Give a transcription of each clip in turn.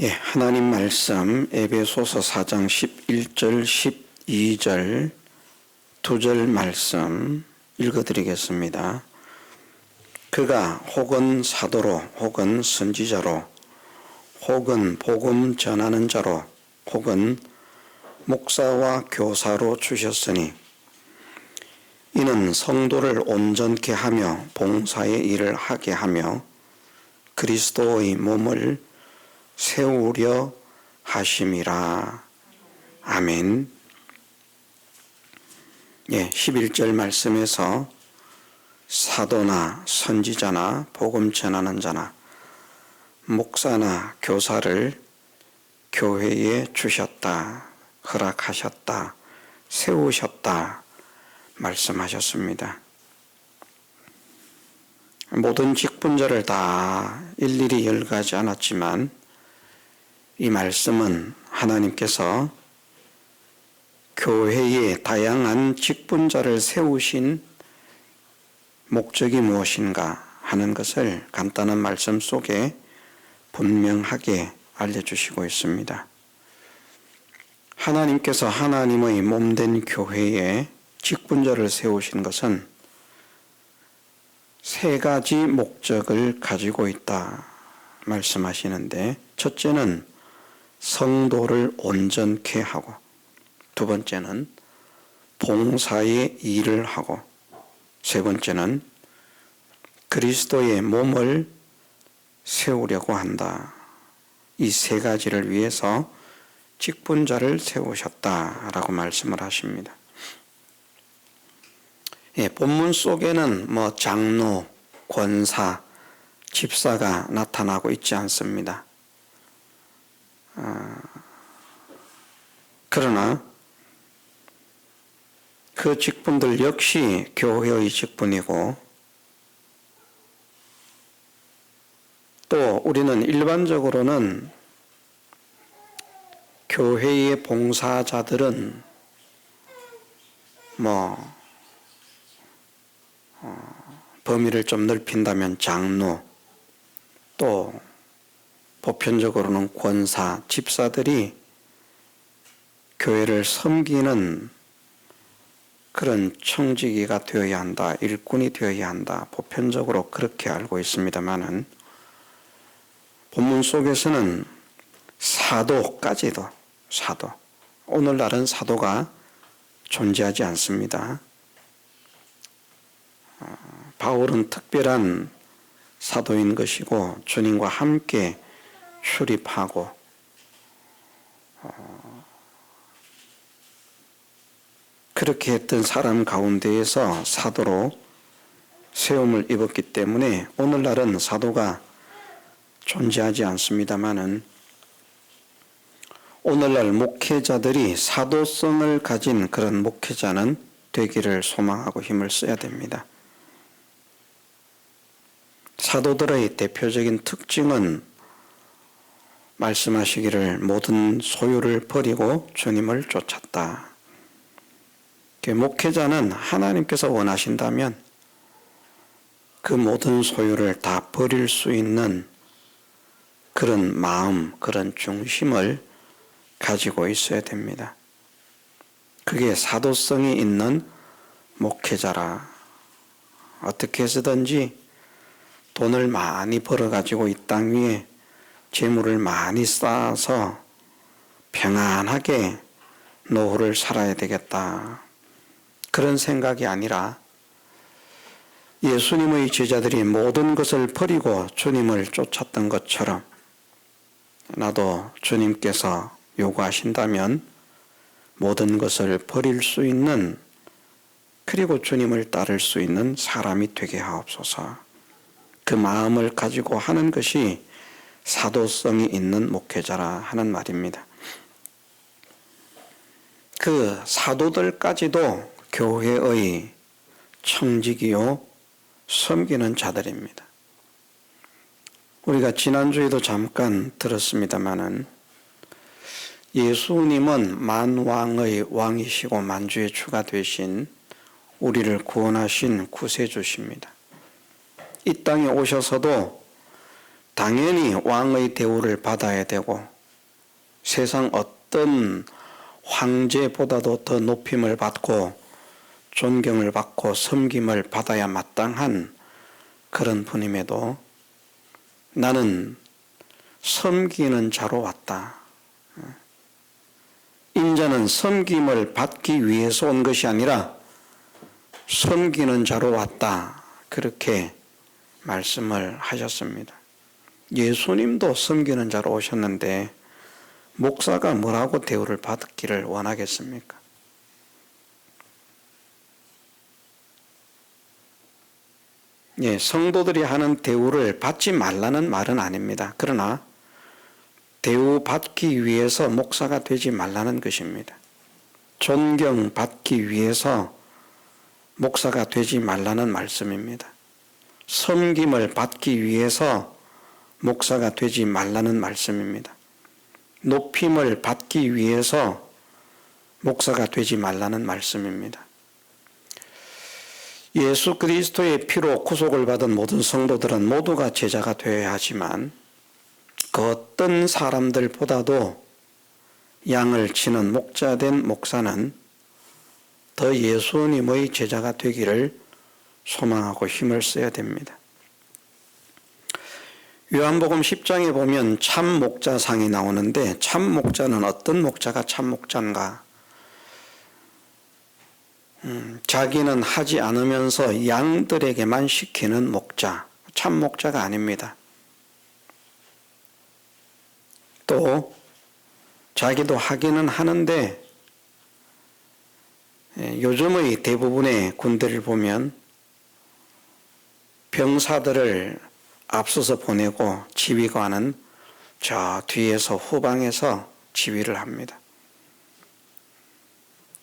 하나님 말씀 에베소서 4장 11절 12절 2절 말씀 읽어드리겠습니다. 그가 혹은 사도로 혹은 선지자로 혹은 복음 전하는 자로 혹은 목사와 교사로 주셨으니 이는 성도를 온전케 하며 봉사의 일을 하게 하며 그리스도의 몸을 세우려 하심이라. 아멘. 11절 말씀에서 사도나 선지자나 복음 전하는 자나 목사나 교사를 교회에 주셨다, 허락하셨다, 세우셨다 말씀하셨습니다. 모든 직분자를 다 일일이 열거하지 않았지만 이 말씀은 하나님께서 교회에 다양한 직분자를 세우신 목적이 무엇인가 하는 것을 간단한 말씀 속에 분명하게 알려주시고 있습니다. 하나님께서 하나님의 몸된 교회에 직분자를 세우신 것은 세 가지 목적을 가지고 있다 말씀하시는데, 첫째는 성도를 온전케 하고, 두 번째는 봉사의 일을 하고, 세 번째는 그리스도의 몸을 세우려고 한다. 이 세 가지를 위해서 직분자를 세우셨다라고 말씀을 하십니다. 본문 속에는 장로, 권사, 집사가 나타나고 있지 않습니다. 그러나 그 직분들 역시 교회의 직분이고, 또 우리는 일반적으로는 교회의 봉사자들은 범위를 좀 넓힌다면 장로, 또 보편적으로는 권사, 집사들이 교회를 섬기는 그런 청지기가 되어야 한다, 일꾼이 되어야 한다, 보편적으로 그렇게 알고 있습니다만은 본문 속에서는 사도까지도, 오늘날은 사도가 존재하지 않습니다. 바울은 특별한 사도인 것이고 주님과 함께 출입하고 그렇게 했던 사람 가운데에서 사도로 세움을 입었기 때문에 오늘날은 사도가 존재하지 않습니다마는, 오늘날 목회자들이 사도성을 가진 그런 목회자는 되기를 소망하고 힘을 써야 됩니다. 사도들의 대표적인 특징은 말씀하시기를 모든 소유를 버리고 주님을 쫓았다. 목회자는 하나님께서 원하신다면 그 모든 소유를 다 버릴 수 있는 그런 마음, 그런 중심을 가지고 있어야 됩니다. 그게 사도성이 있는 목회자라. 어떻게 해서든지 돈을 많이 벌어가지고 이 땅 위에 재물을 많이 쌓아서 평안하게 노후를 살아야 되겠다, 그런 생각이 아니라 예수님의 제자들이 모든 것을 버리고 주님을 쫓았던 것처럼 나도 주님께서 요구하신다면 모든 것을 버릴 수 있는, 그리고 주님을 따를 수 있는 사람이 되게 하옵소서. 그 마음을 가지고 하는 것이 사도성이 있는 목회자라 하는 말입니다. 그 사도들까지도 교회의 청지기요 섬기는 자들입니다. 우리가 지난주에도 잠깐 들었습니다마는 예수님은 만왕의 왕이시고 만주의 주가 되신 우리를 구원하신 구세주십니다. 이 땅에 오셔서도 당연히 왕의 대우를 받아야 되고 세상 어떤 황제보다도 더 높임을 받고 존경을 받고 섬김을 받아야 마땅한 그런 분임에도 나는 섬기는 자로 왔다. 인자는 섬김을 받기 위해서 온 것이 아니라 섬기는 자로 왔다. 그렇게 말씀을 하셨습니다. 예수님도 섬기는 자로 오셨는데 목사가 뭐라고 대우를 받기를 원하겠습니까? 예, 성도들이 하는 대우를 받지 말라는 말은 아닙니다. 그러나 대우받기 위해서 목사가 되지 말라는 것입니다. 존경받기 위해서 목사가 되지 말라는 말씀입니다. 섬김을 받기 위해서 목사가 되지 말라는 말씀입니다. 높임을 받기 위해서 목사가 되지 말라는 말씀입니다. 예수 그리스도의 피로 구속을 받은 모든 성도들은 모두가 제자가 되어야 하지만 그 어떤 사람들보다도 양을 치는 목자된 목사는 더 예수님의 제자가 되기를 소망하고 힘을 써야 됩니다. 요한복음 10장에 보면 참 목자상이 나오는데 참 목자는 어떤 목자가 참 목자인가? 자기는 하지 않으면서 양들에게만 시키는 목자, 참 목자가 아닙니다. 또 자기도 하기는 하는데 요즘의 대부분의 군대를 보면 병사들을 앞서서 보내고 지휘관은 저 뒤에서 후방에서 지휘를 합니다.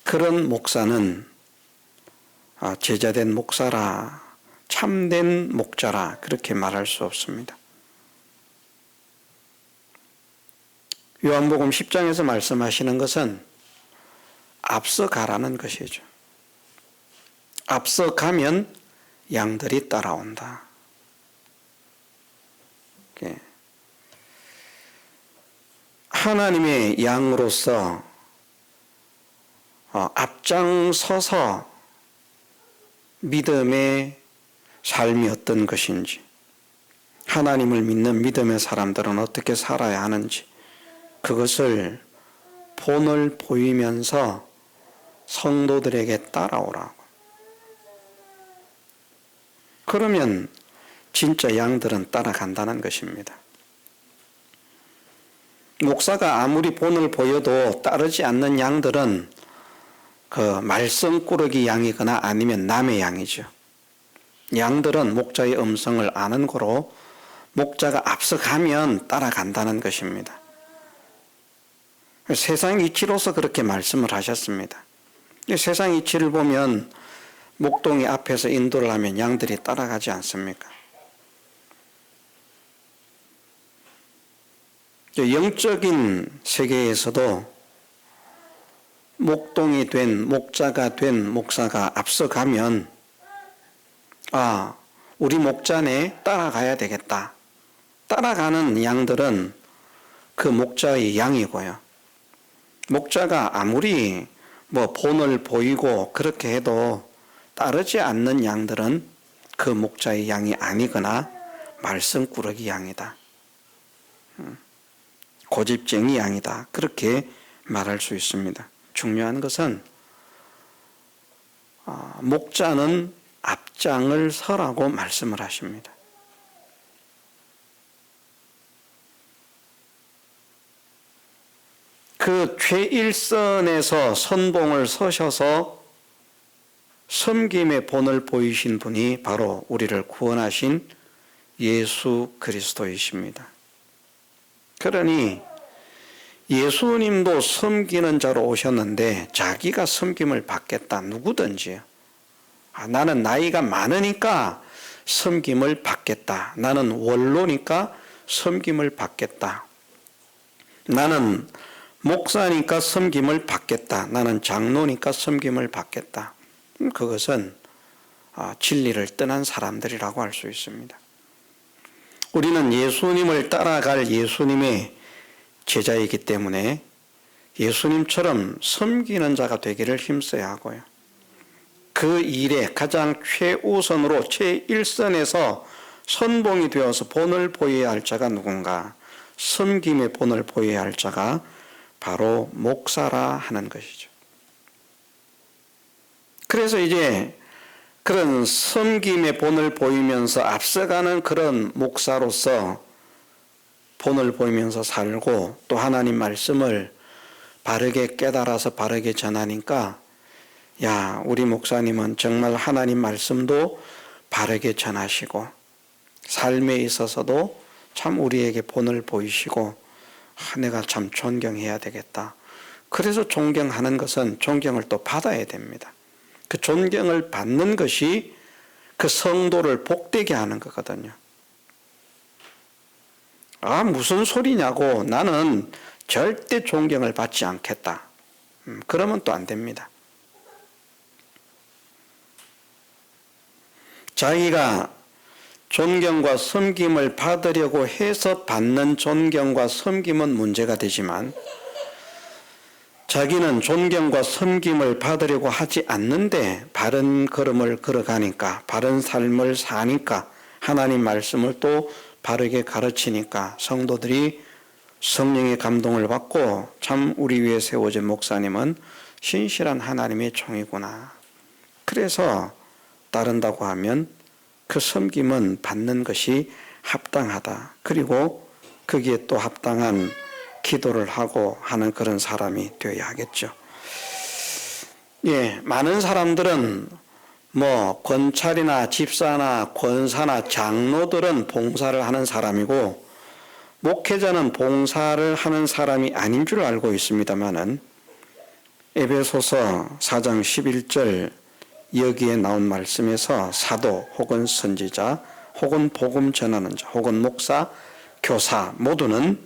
그런 목사는 제자된 목사라, 참된 목자라 그렇게 말할 수 없습니다. 요한복음 10장에서 말씀하시는 것은 앞서 가라는 것이죠. 앞서 가면 양들이 따라온다. 하나님의 양으로서 앞장서서 믿음의 삶이 어떤 것인지, 하나님을 믿는 믿음의 사람들은 어떻게 살아야 하는지, 그것을 본을 보이면서 성도들에게 따라오라고. 그러면 진짜 양들은 따라간다는 것입니다. 목사가 아무리 본을 보여도 따르지 않는 양들은 그 말썽꾸러기 양이거나 아니면 남의 양이죠. 양들은 목자의 음성을 아는 거로 목자가 앞서가면 따라간다는 것입니다. 세상 이치로서 그렇게 말씀을 하셨습니다. 세상 이치를 보면 목동이 앞에서 인도를 하면 양들이 따라가지 않습니까? 영적인 세계에서도 목동이 된 목자가 된 목사가 앞서가면 우리 목자네 따라가야 되겠다. 따라가는 양들은 그 목자의 양이고요. 목자가 아무리 본을 보이고 그렇게 해도 따르지 않는 양들은 그 목자의 양이 아니거나 말썽꾸러기 양이다. 고집쟁이 양이다. 그렇게 말할 수 있습니다. 중요한 것은 목자는 앞장을 서라고 말씀을 하십니다. 그 최일선에서 선봉을 서셔서 섬김의 본을 보이신 분이 바로 우리를 구원하신 예수 그리스도이십니다. 그러니 예수님도 섬기는 자로 오셨는데 자기가 섬김을 받겠다. 누구든지요. 나는 나이가 많으니까 섬김을 받겠다. 나는 원로니까 섬김을 받겠다. 나는 목사니까 섬김을 받겠다. 나는 장로니까 섬김을 받겠다. 그것은 진리를 떠난 사람들이라고 할 수 있습니다. 우리는 예수님을 따라갈 예수님의 제자이기 때문에 예수님처럼 섬기는 자가 되기를 힘써야 하고요. 그 일에 가장 최우선으로 최일선에서 선봉이 되어서 본을 보여야 할 자가 누군가? 섬김의 본을 보여야 할 자가 바로 목사라 하는 것이죠. 그래서 이제 그런 섬김의 본을 보이면서 앞서가는 그런 목사로서 본을 보이면서 살고 또 하나님 말씀을 바르게 깨달아서 바르게 전하니까 야, 우리 목사님은 정말 하나님 말씀도 바르게 전하시고 삶에 있어서도 참 우리에게 본을 보이시고 내가 참 존경해야 되겠다. 그래서 존경하는 것은 존경을 또 받아야 됩니다. 그 존경을 받는 것이 그 성도를 복되게 하는 거거든요. 아, 무슨 소리냐고 나는 절대 존경을 받지 않겠다. 그러면 또 안 됩니다. 자기가 존경과 섬김을 받으려고 해서 받는 존경과 섬김은 문제가 되지만 자기는 존경과 섬김을 받으려고 하지 않는데 바른 걸음을 걸어가니까 바른 삶을 사니까 하나님 말씀을 또 바르게 가르치니까 성도들이 성령의 감동을 받고 참 우리 위에 세워진 목사님은 신실한 하나님의 종이구나. 그래서 따른다고 하면 그 섬김은 받는 것이 합당하다. 그리고 거기에 또 합당한 기도를 하고 하는 그런 사람이 되어야 하겠죠. 예, 많은 사람들은 권찰이나 집사나 권사나 장로들은 봉사를 하는 사람이고 목회자는 봉사를 하는 사람이 아닌 줄 알고 있습니다만은 에베소서 4장 11절 여기에 나온 말씀에서 사도 혹은 선지자 혹은 복음 전하는 자 혹은 목사, 교사 모두는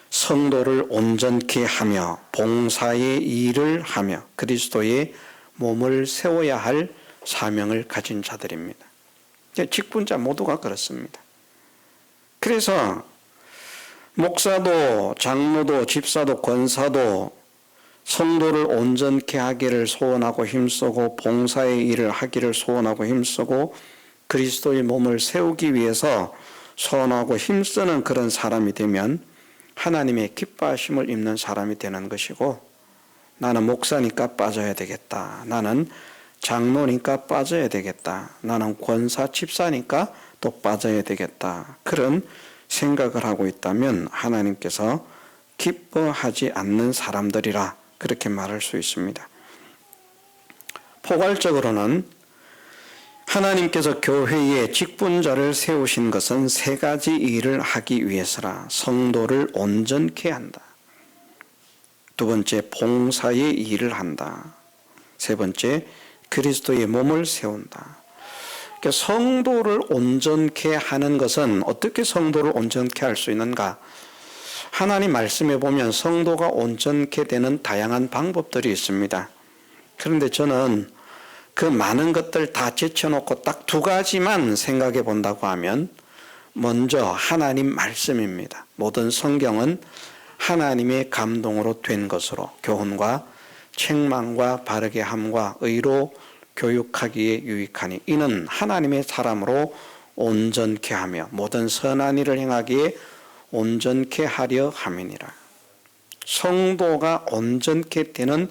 성도를 온전케 하며 봉사의 일을 하며 그리스도의 몸을 세워야 할 사명을 가진 자들입니다. 직분자 모두가 그렇습니다. 그래서 목사도 장로도 집사도 권사도 성도를 온전케 하기를 소원하고 힘쓰고 봉사의 일을 하기를 소원하고 힘쓰고 그리스도의 몸을 세우기 위해서 소원하고 힘쓰는 그런 사람이 되면 하나님의 기뻐하심을 입는 사람이 되는 것이고 나는 목사니까 빠져야 되겠다. 나는 장로니까 빠져야 되겠다. 나는 권사 집사니까 또 빠져야 되겠다. 그런 생각을 하고 있다면 하나님께서 기뻐하지 않는 사람들이라 그렇게 말할 수 있습니다. 포괄적으로는 하나님께서 교회에 직분자를 세우신 것은 세 가지 일을 하기 위해서라. 성도를 온전케 한다. 두 번째, 봉사의 일을 한다. 세 번째, 그리스도의 몸을 세운다. 그러니까 성도를 온전케 하는 것은 어떻게 성도를 온전케 할 수 있는가? 하나님 말씀에 보면 성도가 온전케 되는 다양한 방법들이 있습니다. 그런데 저는 그 많은 것들 다 제쳐놓고 딱 두 가지만 생각해 본다고 하면 먼저 하나님 말씀입니다. 모든 성경은 하나님의 감동으로 된 것으로 교훈과 책망과 바르게 함과 의로 교육하기에 유익하니 이는 하나님의 사람으로 온전케 하며 모든 선한 일을 행하기에 온전케 하려 함이니라. 성도가 온전케 되는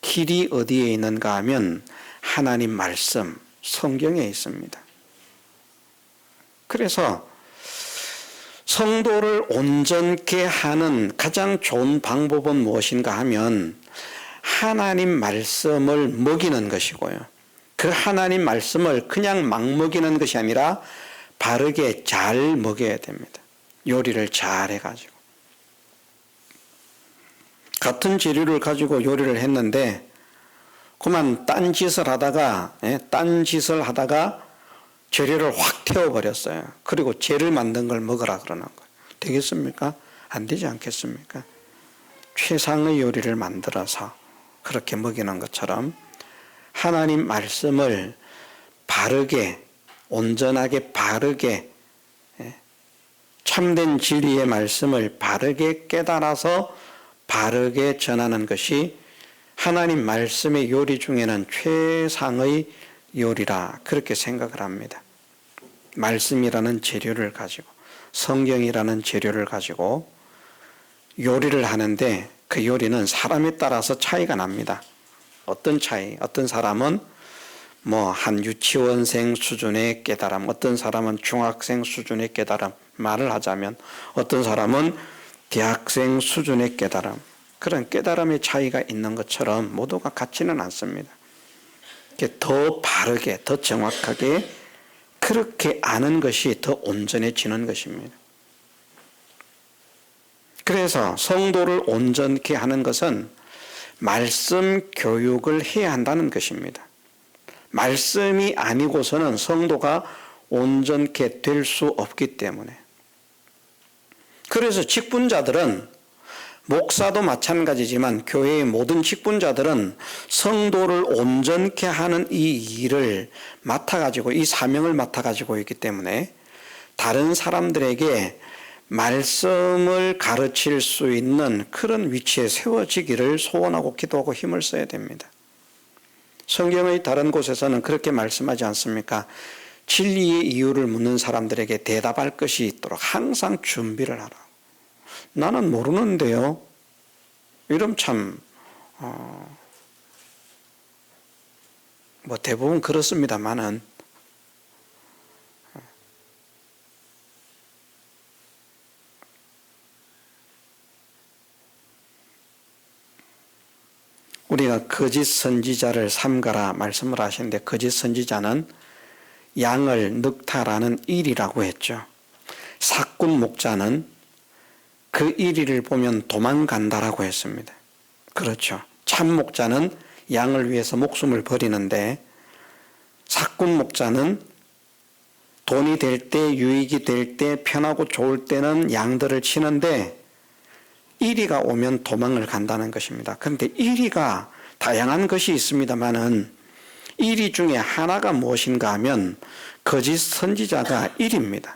길이 어디에 있는가 하면 하나님 말씀, 성경에 있습니다. 그래서 성도를 온전케 하는 가장 좋은 방법은 무엇인가 하면 하나님 말씀을 먹이는 것이고요. 그 하나님 말씀을 그냥 막 먹이는 것이 아니라 바르게 잘 먹여야 됩니다. 요리를 잘 해가지고. 같은 재료를 가지고 요리를 했는데 그만 딴짓을 하다가 재료를 확 태워버렸어요. 그리고 죄를 만든 걸 먹으라 그러는 거예요. 되겠습니까? 안 되지 않겠습니까? 최상의 요리를 만들어서 그렇게 먹이는 것처럼 하나님 말씀을 바르게 온전하게 바르게 참된 진리의 말씀을 바르게 깨달아서 바르게 전하는 것이 하나님 말씀의 요리 중에는 최상의 요리라 그렇게 생각을 합니다. 말씀이라는 재료를 가지고 성경이라는 재료를 가지고 요리를 하는데 그 요리는 사람에 따라서 차이가 납니다. 어떤 차이? 어떤 사람은 한 유치원생 수준의 깨달음, 어떤 사람은 중학생 수준의 깨달음, 말을 하자면 어떤 사람은 대학생 수준의 깨달음, 그런 깨달음의 차이가 있는 것처럼 모두가 같지는 않습니다. 더 바르게, 더 정확하게 그렇게 아는 것이 더 온전해지는 것입니다. 그래서 성도를 온전케 하는 것은 말씀 교육을 해야 한다는 것입니다. 말씀이 아니고서는 성도가 온전케 될 수 없기 때문에. 그래서 직분자들은, 목사도 마찬가지지만 교회의 모든 직분자들은 성도를 온전케 하는 이 일을 맡아가지고, 이 사명을 맡아가지고 있기 때문에 다른 사람들에게 말씀을 가르칠 수 있는 그런 위치에 세워지기를 소원하고 기도하고 힘을 써야 됩니다. 성경의 다른 곳에서는 그렇게 말씀하지 않습니까? 진리의 이유를 묻는 사람들에게 대답할 것이 있도록 항상 준비를 하라. 나는 모르는데요. 이러면 참 대부분 그렇습니다만은 우리가 거짓 선지자를 삼가라 말씀을 하시는데, 거짓 선지자는 양을 늑탈하는 일이라고 했죠. 사꾼 목자는 그 일을 보면 도망간다라고 했습니다. 그렇죠. 참 목자는 양을 위해서 목숨을 버리는데, 사꾼 목자는 돈이 될 때, 유익이 될 때, 편하고 좋을 때는 양들을 치는데 이리가 오면 도망을 간다는 것입니다. 그런데 이리가 다양한 것이 있습니다만은 이리 중에 하나가 무엇인가 하면 거짓 선지자가 일입니다.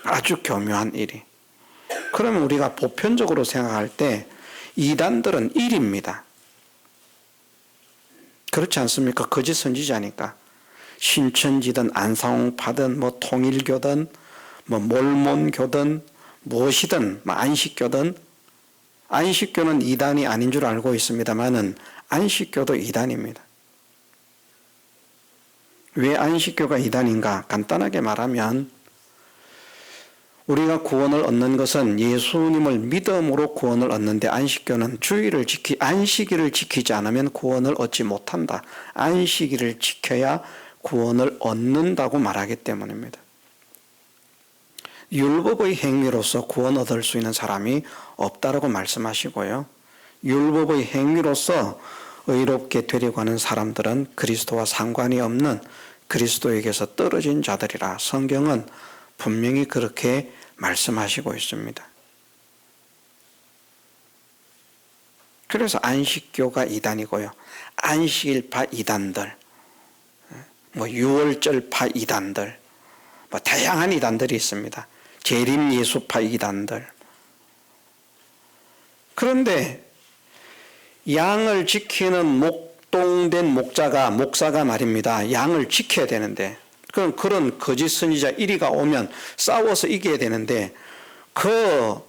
아주 교묘한 일이. 그러면 우리가 보편적으로 생각할 때 이단들은 일입니다. 그렇지 않습니까? 거짓 선지자니까. 신천지든 안상홍파든 통일교든 몰몬교든 무엇이든 안식교든, 안식교는 이단이 아닌 줄 알고 있습니다만은 안식교도 이단입니다. 왜 안식교가 이단인가? 간단하게 말하면 우리가 구원을 얻는 것은 예수님을 믿음으로 구원을 얻는데, 안식교는 안식일을 지키지 않으면 구원을 얻지 못한다. 안식일을 지켜야 구원을 얻는다고 말하기 때문입니다. 율법의 행위로서 구원 얻을 수 있는 사람이 없다라고 말씀하시고요. 율법의 행위로서 의롭게 되려고 하는 사람들은 그리스도와 상관이 없는 그리스도에게서 떨어진 자들이라 성경은 분명히 그렇게 말씀하시고 있습니다. 그래서 안식교가 이단이고요. 안식일파 이단들, 유월절파 이단들, 다양한 이단들이 있습니다. 재림 예수파 이단들. 그런데 양을 지키는 목동된 목사가 말입니다. 양을 지켜야 되는데, 그런 거짓 선지자 1위가 오면 싸워서 이겨야 되는데, 그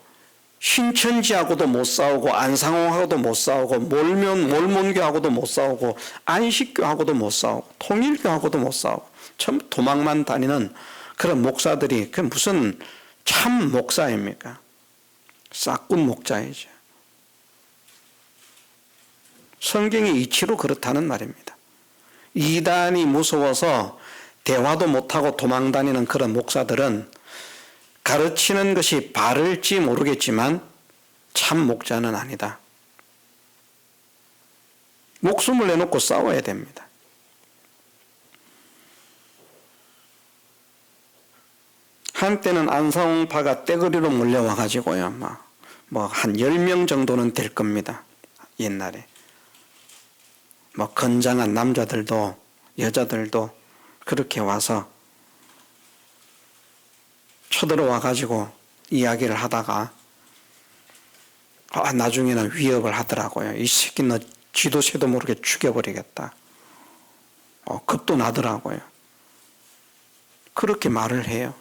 신천지하고도 못 싸우고 안상홍하고도 못 싸우고 몰몬교하고도 못 싸우고 안식교하고도 못 싸우고 통일교하고도 못 싸우고 참 도망만 다니는 그런 목사들이 그 무슨 참 목사입니까? 싹군 목자이죠. 성경이 이치로 그렇다는 말입니다. 이단이 무서워서 대화도 못하고 도망다니는 그런 목사들은 가르치는 것이 바를지 모르겠지만 참 목자는 아니다. 목숨을 내놓고 싸워야 됩니다. 한때는 안상홍파가 떼거리로 몰려와 가지고요. 한 10명 정도는 될 겁니다. 옛날에. 건장한 남자들도 여자들도 그렇게 와서 쳐들어와 가지고 이야기를 하다가 나중에는 위협을 하더라고요. 이 새끼 너 쥐도 새도 모르게 죽여버리겠다. 겁도 나더라고요. 그렇게 말을 해요.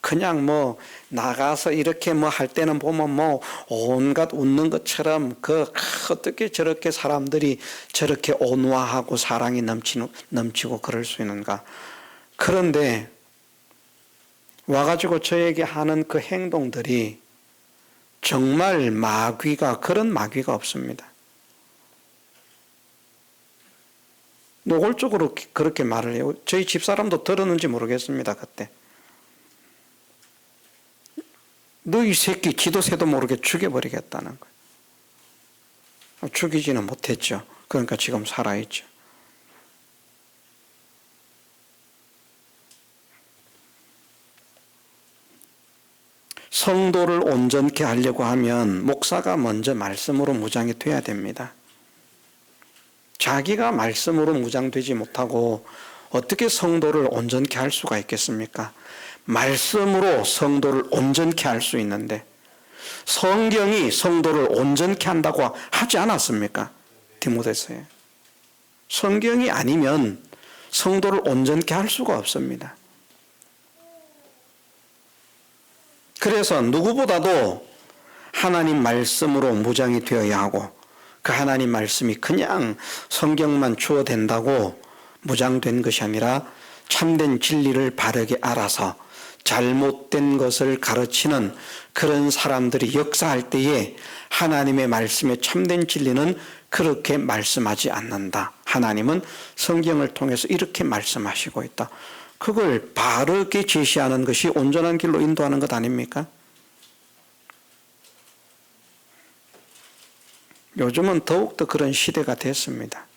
그냥 뭐 나가서 이렇게 뭐 할 때는 보면 뭐 온갖 웃는 것처럼 어떻게 저렇게 사람들이 저렇게 온화하고 사랑이 넘치고 그럴 수 있는가. 그런데 와가지고 저에게 하는 그 행동들이 정말 그런 마귀가 없습니다. 노골적으로 그렇게 말을 해요. 저희 집사람도 들었는지 모르겠습니다. 그때. 너 이 새끼 쥐도 새도 모르게 죽여버리겠다는 거예요. 죽이지는 못했죠. 그러니까 지금 살아있죠. 성도를 온전케 하려고 하면 목사가 먼저 말씀으로 무장이 돼야 됩니다. 자기가 말씀으로 무장되지 못하고 어떻게 성도를 온전케 할 수가 있겠습니까? 말씀으로 성도를 온전케 할 수 있는데 성경이 성도를 온전케 한다고 하지 않았습니까? 디모데서에. 성경이 아니면 성도를 온전케 할 수가 없습니다. 그래서 누구보다도 하나님 말씀으로 무장이 되어야 하고 그 하나님 말씀이 그냥 성경만 주어 된다고 무장된 것이 아니라 참된 진리를 바르게 알아서 잘못된 것을 가르치는 그런 사람들이 역사할 때에 하나님의 말씀의 참된 진리는 그렇게 말씀하지 않는다. 하나님은 성경을 통해서 이렇게 말씀하시고 있다. 그걸 바르게 제시하는 것이 온전한 길로 인도하는 것 아닙니까? 요즘은 더욱더 그런 시대가 됐습니다.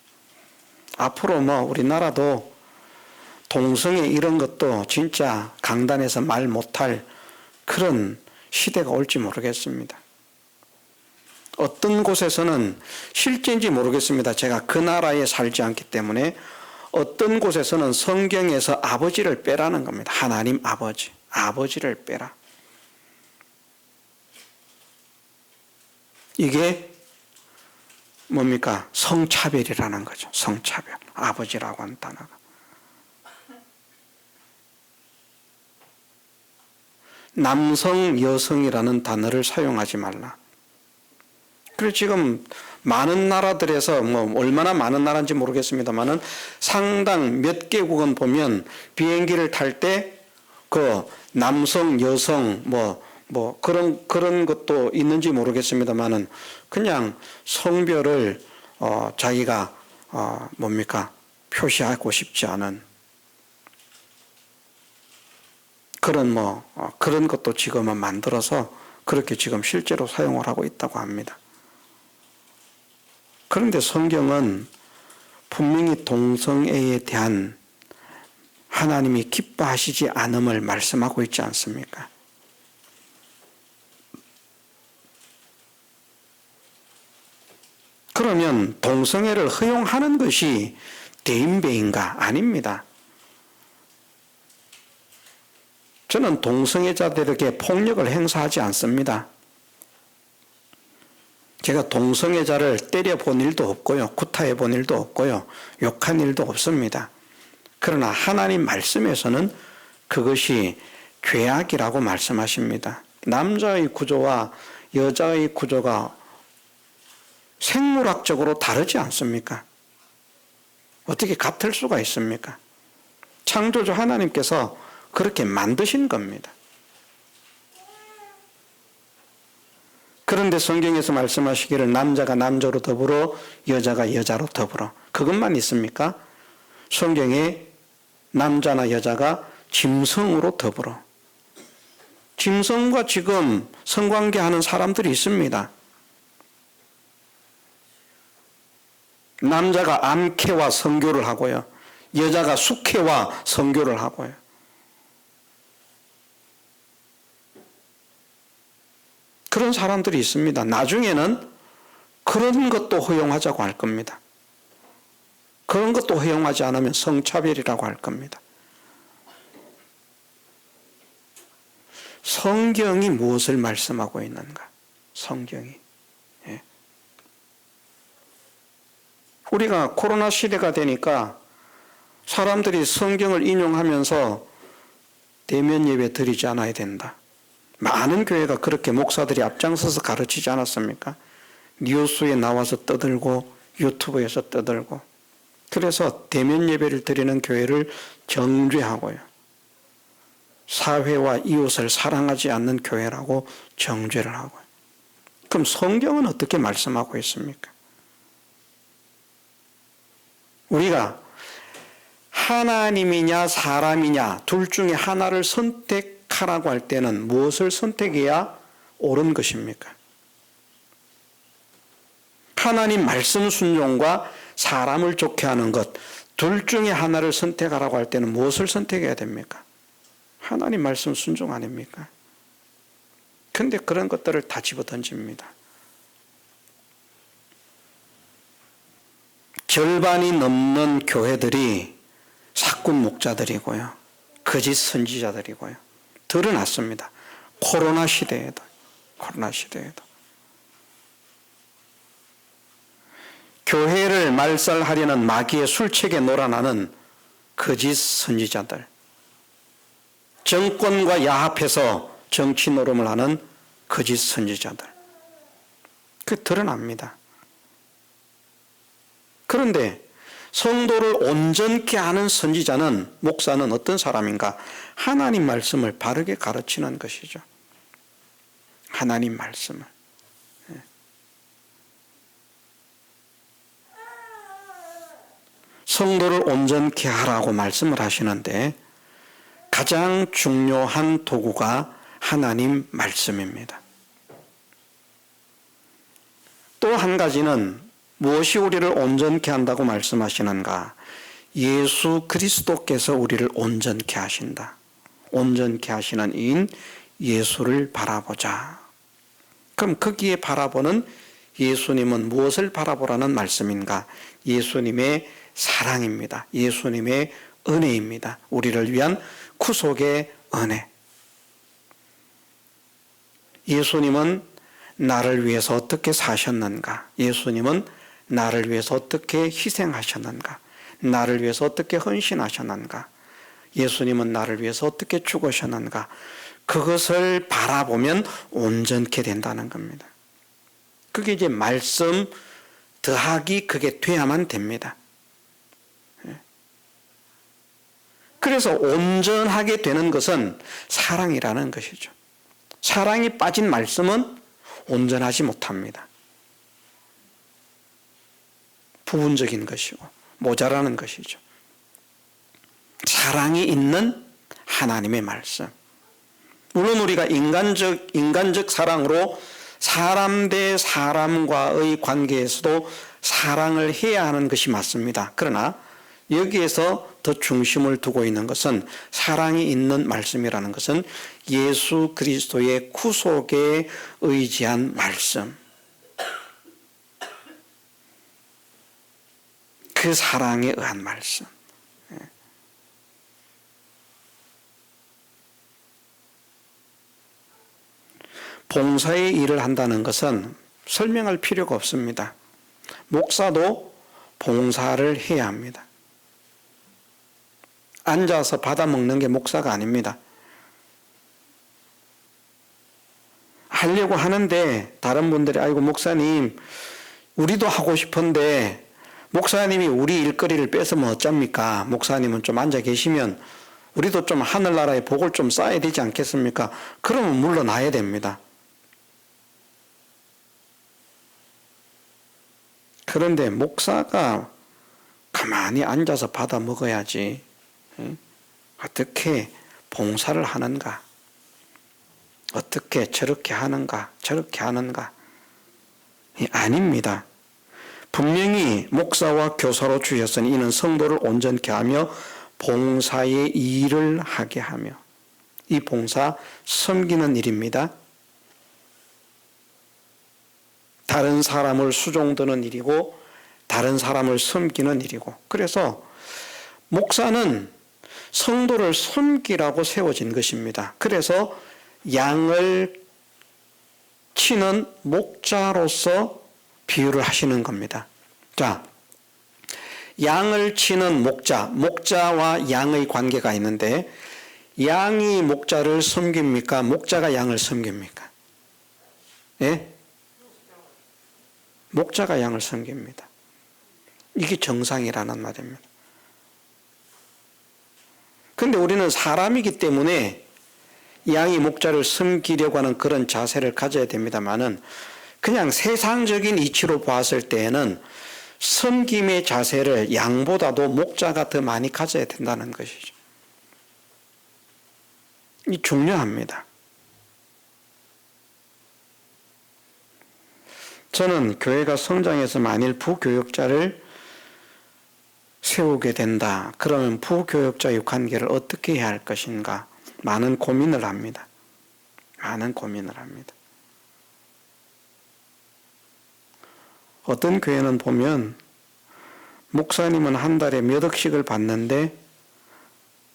앞으로 우리나라도 동성애 이런 것도 진짜 강단에서 말 못할 그런 시대가 올지 모르겠습니다. 어떤 곳에서는 실제인지 모르겠습니다. 제가 그 나라에 살지 않기 때문에 어떤 곳에서는 성경에서 아버지를 빼라는 겁니다. 하나님 아버지를 빼라. 이게 뭡니까? 성차별이라는 거죠. 성차별. 아버지라고 하는 단어가. 남성, 여성이라는 단어를 사용하지 말라. 그리고 지금 많은 나라들에서 얼마나 많은 나라인지 모르겠습니다만은 상당 몇 개국은 보면 비행기를 탈 때 그 남성, 여성 그런 것도 있는지 모르겠습니다만은 그냥 성별을 자기가 표시하고 싶지 않은 그런 것도 지금은 만들어서 그렇게 지금 실제로 사용을 하고 있다고 합니다. 그런데 성경은 분명히 동성애에 대한 하나님이 기뻐하시지 않음을 말씀하고 있지 않습니까? 그러면 동성애를 허용하는 것이 대인배인가? 아닙니다. 저는 동성애자들에게 폭력을 행사하지 않습니다. 제가 동성애자를 때려본 일도 없고요. 구타해 본 일도 없고요. 욕한 일도 없습니다. 그러나 하나님 말씀에서는 그것이 죄악이라고 말씀하십니다. 남자의 구조와 여자의 구조가 생물학적으로 다르지 않습니까? 어떻게 같을 수가 있습니까? 창조주 하나님께서 그렇게 만드신 겁니다. 그런데 성경에서 말씀하시기를 남자가 남자로 더불어 여자가 여자로 더불어. 그것만 있습니까? 성경에 남자나 여자가 짐승으로 더불어. 짐승과 지금 성관계하는 사람들이 있습니다. 남자가 암캐와 성교를 하고요. 여자가 숙캐와 성교를 하고요. 그런 사람들이 있습니다. 나중에는 그런 것도 허용하자고 할 겁니다. 그런 것도 허용하지 않으면 성차별이라고 할 겁니다. 성경이 무엇을 말씀하고 있는가? 성경이. 예. 우리가 코로나 시대가 되니까 사람들이 성경을 인용하면서 대면 예배 드리지 않아야 된다. 많은 교회가 그렇게 목사들이 앞장서서 가르치지 않았습니까? 뉴스에 나와서 떠들고 유튜브에서 떠들고. 그래서 대면 예배를 드리는 교회를 정죄하고요. 사회와 이웃을 사랑하지 않는 교회라고 정죄를 하고요. 그럼 성경은 어떻게 말씀하고 있습니까? 우리가 하나님이냐 사람이냐 둘 중에 하나를 선택하라고 할 때는 무엇을 선택해야 옳은 것입니까? 하나님 말씀 순종과 사람을 좋게 하는 것, 둘 중에 하나를 선택하라고 할 때는 무엇을 선택해야 됩니까? 하나님 말씀 순종 아닙니까? 근데 그런 것들을 다 집어던집니다. 절반이 넘는 교회들이 사꾼 목자들이고요. 거짓 선지자들이고요. 드러났습니다. 코로나 시대에도. 교회를 말살하려는 마귀의 술책에 놀아나는 거짓 선지자들. 정권과 야합해서 정치 노름을 하는 거짓 선지자들. 그게 드러납니다. 그런데 성도를 온전케 하는 선지자는, 목사는 어떤 사람인가? 하나님 말씀을 바르게 가르치는 것이죠. 하나님 말씀을. 성도를 온전케 하라고 말씀을 하시는데 가장 중요한 도구가 하나님 말씀입니다. 또 한 가지는 무엇이 우리를 온전케 한다고 말씀하시는가? 예수 그리스도께서 우리를 온전케 하신다. 온전케 하시는 이인 예수를 바라보자. 그럼 거기에 바라보는 예수님은 무엇을 바라보라는 말씀인가? 예수님의 사랑입니다. 예수님의 은혜입니다. 우리를 위한 구속의 은혜. 예수님은 나를 위해서 어떻게 사셨는가? 예수님은 나를 위해서 어떻게 희생하셨는가? 나를 위해서 어떻게 헌신하셨는가? 예수님은 나를 위해서 어떻게 죽으셨는가? 그것을 바라보면 온전케 된다는 겁니다. 그게 이제 말씀 더하기 그게 돼야만 됩니다. 그래서 온전하게 되는 것은 사랑이라는 것이죠. 사랑이 빠진 말씀은 온전하지 못합니다. 부분적인 것이고 모자라는 것이죠. 사랑이 있는 하나님의 말씀. 물론 우리가 인간적 사랑으로 사람 대 사람과의 관계에서도 사랑을 해야 하는 것이 맞습니다. 그러나 여기에서 더 중심을 두고 있는 것은, 사랑이 있는 말씀이라는 것은 예수 그리스도의 구속에 의지한 말씀. 그 사랑에 의한 말씀. 봉사의 일을 한다는 것은 설명할 필요가 없습니다. 목사도 봉사를 해야 합니다. 앉아서 받아먹는 게 목사가 아닙니다. 하려고 하는데 다른 분들이 아이고 목사님 우리도 하고 싶은데 목사님이 우리 일거리를 뺏으면 어쩝니까? 목사님은 좀 앉아 계시면 우리도 좀 하늘나라의 복을 좀 쌓아야 되지 않겠습니까? 그러면 물러나야 됩니다. 그런데 목사가 가만히 앉아서 받아 먹어야지 어떻게 봉사를 하는가? 어떻게 저렇게 하는가? 저렇게 하는가? 아닙니다. 분명히 목사와 교사로 주셨으니 이는 성도를 온전케 하며 봉사의 일을 하게 하며, 이 봉사 섬기는 일입니다. 다른 사람을 수종드는 일이고 다른 사람을 섬기는 일이고, 그래서 목사는 성도를 섬기라고 세워진 것입니다. 그래서 양을 치는 목자로서 비유를 하시는 겁니다. 자, 양을 치는 목자, 목자와 양의 관계가 있는데 양이 목자를 섬깁니까? 목자가 양을 섬깁니까? 예? 목자가 양을 섬깁니다. 이게 정상이라는 말입니다. 그런데 우리는 사람이기 때문에 양이 목자를 섬기려고 하는 그런 자세를 가져야 됩니다만은 그냥 세상적인 이치로 봤을 때에는 섬김의 자세를 양보다도 목자가 더 많이 가져야 된다는 것이죠. 이 중요합니다. 저는 교회가 성장해서 만일 부교역자를 세우게 된다. 그러면 부교역자의 관계를 어떻게 해야 할 것인가? 많은 고민을 합니다. 많은 고민을 합니다. 어떤 교회는 보면 목사님은 한 달에 몇 억씩을 받는데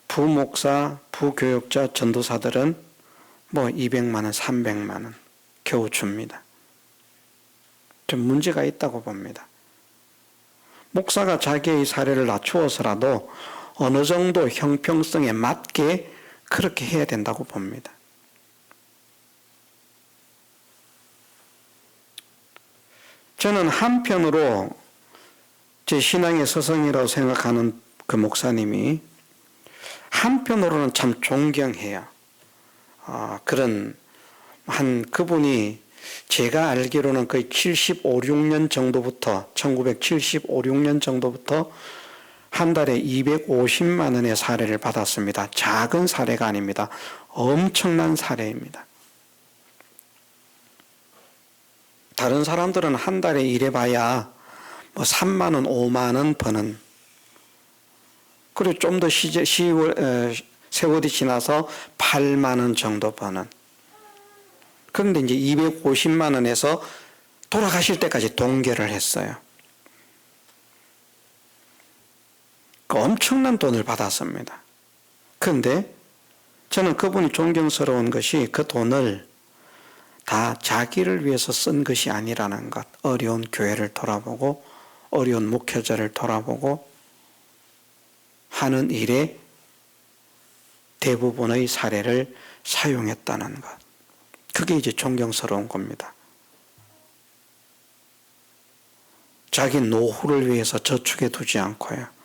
부목사, 부교역자, 전도사들은 뭐 200만 원, 300만 원 겨우 줍니다. 좀 문제가 있다고 봅니다. 목사가 자기의 사례를 낮추어서라도 어느 정도 형평성에 맞게 그렇게 해야 된다고 봅니다. 저는 한편으로 제 신앙의 서성이라고 생각하는 그 목사님이 한편으로는 참 존경해요. 그런 그분이 제가 알기로는 거의 75, 6년 정도부터 1975, 6년 정도부터 한 달에 250만 원의 사례를 받았습니다. 작은 사례가 아닙니다. 엄청난 사례입니다. 다른 사람들은 한 달에 일해봐야 뭐 3만 원, 5만 원 버는, 그리고 좀 더 세월이 지나서 8만 원 정도 버는. 그런데 이제 250만 원에서 돌아가실 때까지 동결을 했어요. 엄청난 돈을 받았습니다. 그런데 저는 그분이 존경스러운 것이 그 돈을 다 자기를 위해서 쓴 것이 아니라는 것. 어려운 교회를 돌아보고 어려운 목회자를 돌아보고 하는 일에 대부분의 사례를 사용했다는 것. 그게 이제 존경스러운 겁니다. 자기 노후를 위해서 저축해 두지 않고요.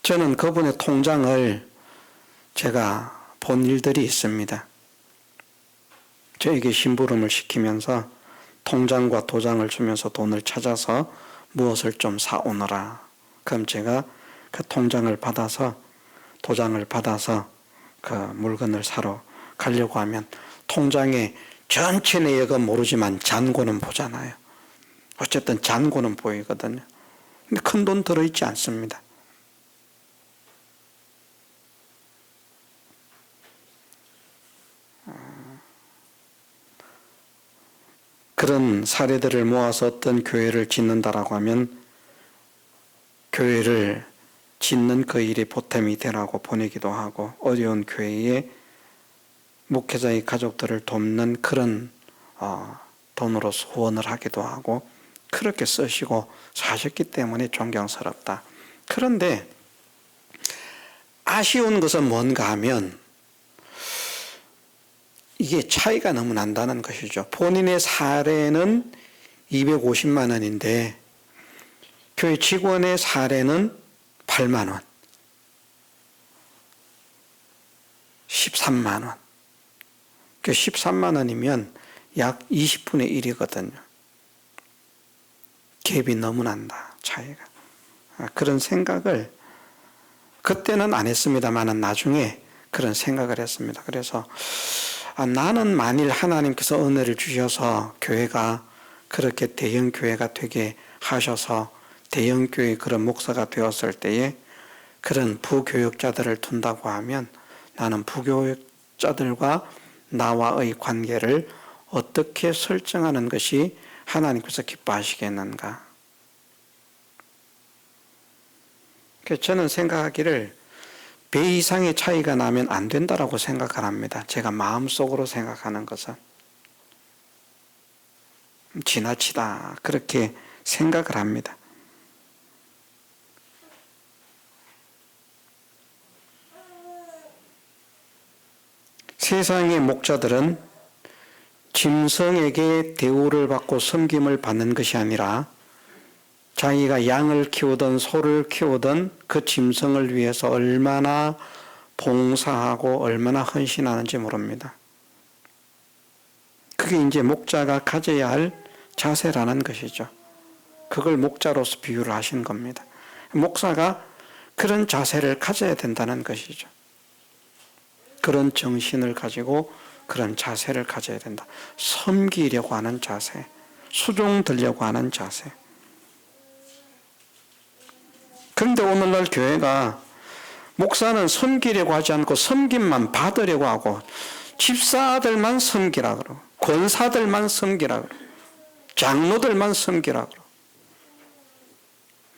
저는 그분의 통장을 제가 본 일들이 있습니다. 저에게 심부름을 시키면서 통장과 도장을 주면서 돈을 찾아서 무엇을 좀 사오너라. 그럼 제가 그 통장을 받아서 도장을 받아서 그 물건을 사러 가려고 하면 통장에 전체 내역은 모르지만 잔고는 보잖아요. 어쨌든 잔고는 보이거든요. 근데 큰 돈 들어있지 않습니다. 그런 사례들을 모아서 어떤 교회를 짓는다라고 하면 교회를 짓는 그 일이 보탬이 되라고 보내기도 하고 어려운 교회에 목회자의 가족들을 돕는 그런 돈으로 후원을 하기도 하고 그렇게 쓰시고 사셨기 때문에 존경스럽다. 그런데 아쉬운 것은 뭔가 하면 이게 차이가 너무 난다는 것이죠. 본인의 사례는 250만 원인데 교회 직원의 사례는 8만 원, 13만 원. 그 13만 원이면 약 20분의 1이거든요. 갭이 너무 난다, 차이가. 그런 생각을 그때는 안 했습니다만 나중에 그런 생각을 했습니다. 그래서 나는 만일 하나님께서 은혜를 주셔서 교회가 그렇게 대형 교회가 되게 하셔서 대형 교회 그런 목사가 되었을 때에 그런 부교역자들을 둔다고 하면 나는 부교역자들과 나와의 관계를 어떻게 설정하는 것이 하나님께서 기뻐하시겠는가? 그래서 저는 생각하기를 배 이상의 차이가 나면 안 된다라고 생각을 합니다. 제가 마음속으로 생각하는 것은 지나치다 그렇게 생각을 합니다. 세상의 목자들은 짐승에게 대우를 받고 섬김을 받는 것이 아니라 자기가 양을 키우든 소를 키우든 그 짐승을 위해서 얼마나 봉사하고 얼마나 헌신하는지 모릅니다. 그게 이제 목자가 가져야 할 자세라는 것이죠. 그걸 목자로서 비유를 하신 겁니다. 목사가 그런 자세를 가져야 된다는 것이죠. 그런 정신을 가지고 그런 자세를 가져야 된다. 섬기려고 하는 자세, 수종들려고 하는 자세. 그런데 오늘날 교회가 목사는 섬기려고 하지 않고 섬김만 받으려고 하고 집사들만 섬기라 그러고 권사들만 섬기라 그러고 장로들만 섬기라 그러고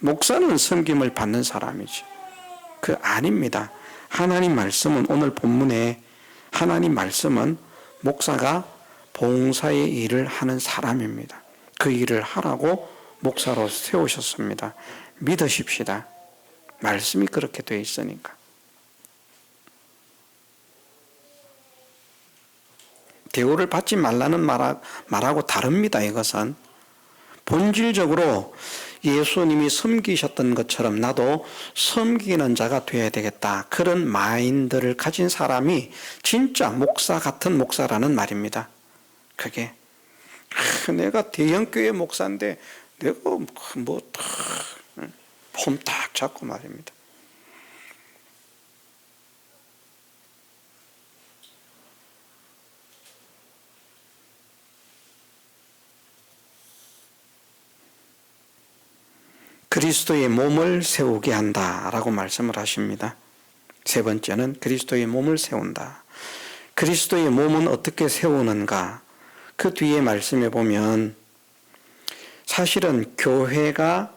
목사는 섬김을 받는 사람이지. 그 아닙니다. 하나님 말씀은 오늘 본문에 하나님 말씀은 목사가 봉사의 일을 하는 사람입니다. 그 일을 하라고 목사로 세우셨습니다. 믿으십시다. 말씀이 그렇게 되어 있으니까. 대우를 받지 말라는 말하고 다릅니다. 이것은 본질적으로 예수님이 섬기셨던 것처럼 나도 섬기는 자가 되어야 되겠다. 그런 마인드를 가진 사람이 진짜 목사 같은 목사라는 말입니다. 그게 내가 대형교회 목사인데 내가 폼 딱 잡고 말입니다. 그리스도의 몸을 세우게 한다라고 말씀을 하십니다. 세 번째는 그리스도의 몸을 세운다. 그리스도의 몸은 어떻게 세우는가? 그 뒤에 말씀해 보면 사실은 교회가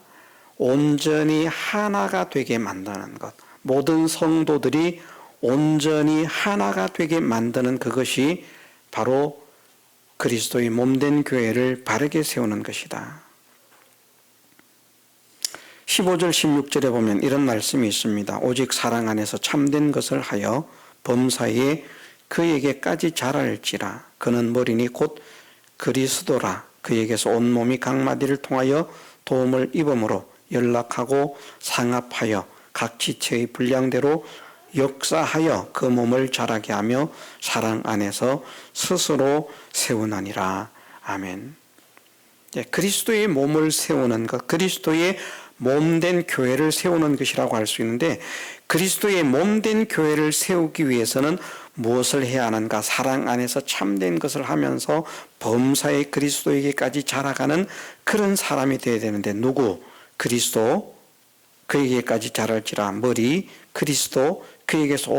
온전히 하나가 되게 만드는 것, 모든 성도들이 온전히 하나가 되게 만드는 그것이 바로 그리스도의 몸된 교회를 바르게 세우는 것이다. 15절 16절에 보면 이런 말씀이 있습니다. 오직 사랑 안에서 참된 것을 하여 범사에 그에게까지 자랄지라. 그는 머리니 곧 그리스도라. 그에게서 온몸이 각마디를 통하여 도움을 입음으로 연락하고 상합하여 각 지체의 분량대로 역사하여 그 몸을 자라게 하며 사랑 안에서 스스로 세우나니라. 아멘. 그리스도의 몸을 세우는 것, 그리스도의 몸된 교회를 세우는 것이라고 할 수 있는데 그리스도의 몸된 교회를 세우기 위해서는 무엇을 해야 하는가? 사랑 안에서 참된 것을 하면서 범사의 그리스도에게까지 자라가는 그런 사람이 되어야 되는데 누구? 그리스도, 그에게까지 자랄지라. 머리, 그리스도, 그에게서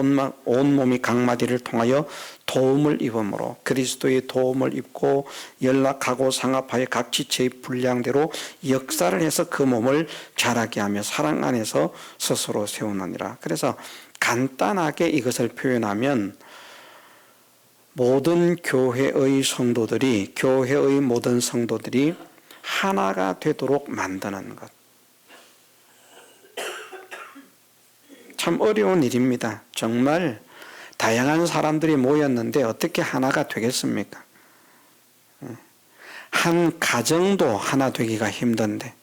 온몸이 각마디를 통하여 도움을 입음으로 그리스도의 도움을 입고 연락하고 상합하여 각 지체의 분량대로 역사를 해서 그 몸을 자라게 하며 사랑 안에서 스스로 세우느니라. 그래서 간단하게 이것을 표현하면 모든 교회의 성도들이, 교회의 모든 성도들이 하나가 되도록 만드는 것. 참 어려운 일입니다. 정말 다양한 사람들이 모였는데 어떻게 하나가 되겠습니까? 한 가정도 하나 되기가 힘든데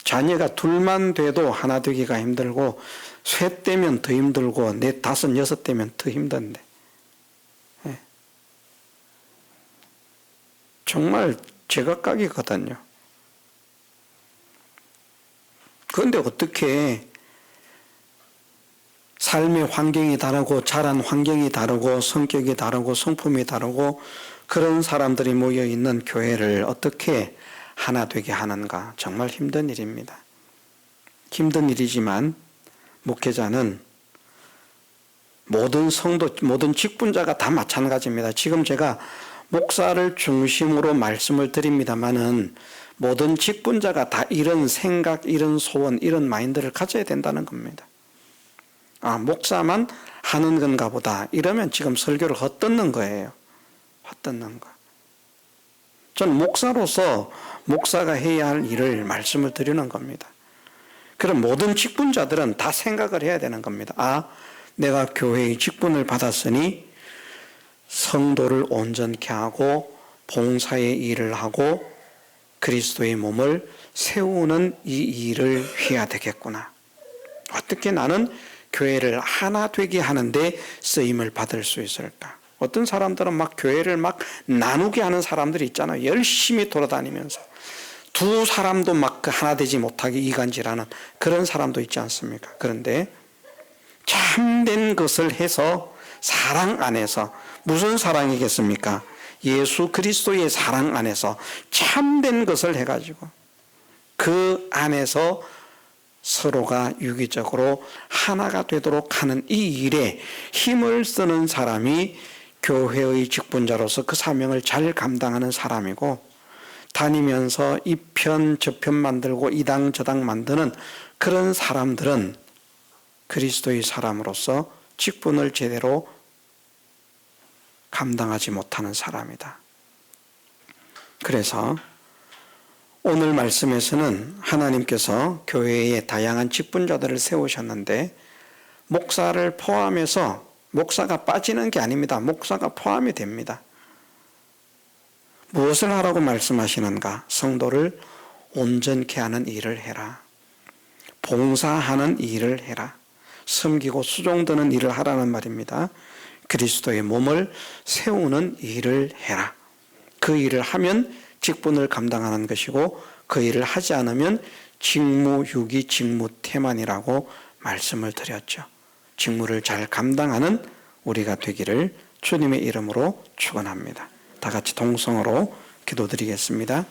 자녀가 둘만 돼도 하나 되기가 힘들고 셋 되면 더 힘들고 넷, 다섯, 여섯 되면 더 힘든데 정말 제각각이거든요. 그런데 어떻게 삶의 환경이 다르고 자란 환경이 다르고 성격이 다르고 성품이 다르고 그런 사람들이 모여있는 교회를 어떻게 하나 되게 하는가? 정말 힘든 일입니다. 힘든 일이지만 목회자는 모든 성도, 모든 직분자가 다 마찬가지입니다. 지금 제가 목사를 중심으로 말씀을 드립니다마는 모든 직분자가 다 이런 생각, 이런 소원, 이런 마인드를 가져야 된다는 겁니다. 아, 목사만 하는 건가 보다. 이러면 지금 설교를 헛듣는 거예요. 헛듣는 거. 저는 목사로서 목사가 해야 할 일을 말씀을 드리는 겁니다. 그럼 모든 직분자들은 다 생각을 해야 되는 겁니다. 아, 내가 교회의 직분을 받았으니 성도를 온전케 하고 봉사의 일을 하고 그리스도의 몸을 세우는 이 일을 해야 되겠구나. 어떻게 나는 교회를 하나 되게 하는데 쓰임을 받을 수 있을까? 어떤 사람들은 막 교회를 막 나누게 하는 사람들이 있잖아요. 열심히 돌아다니면서 두 사람도 막 하나 되지 못하게 이간질하는 그런 사람도 있지 않습니까? 그런데 참된 것을 해서 사랑 안에서, 무슨 사랑이겠습니까? 예수 그리스도의 사랑 안에서 참된 것을 해가지고 그 안에서 서로가 유기적으로 하나가 되도록 하는 이 일에 힘을 쓰는 사람이 교회의 직분자로서 그 사명을 잘 감당하는 사람이고, 다니면서 이 편 저 편 만들고 이 당 저 당 만드는 그런 사람들은 그리스도의 사람으로서 직분을 제대로 감당하지 못하는 사람이다. 그래서 오늘 말씀에서는 하나님께서 교회에 다양한 직분자들을 세우셨는데 목사를 포함해서, 목사가 빠지는 게 아닙니다. 목사가 포함이 됩니다. 무엇을 하라고 말씀하시는가? 성도를 온전케 하는 일을 해라. 봉사하는 일을 해라. 섬기고 수종드는 일을 하라는 말입니다. 그리스도의 몸을 세우는 일을 해라. 그 일을 하면 직분을 감당하는 것이고, 그 일을 하지 않으면 직무유기 직무태만이라고 말씀을 드렸죠. 직무를 잘 감당하는 우리가 되기를 주님의 이름으로 축원합니다. 다 같이 동성으로 기도드리겠습니다.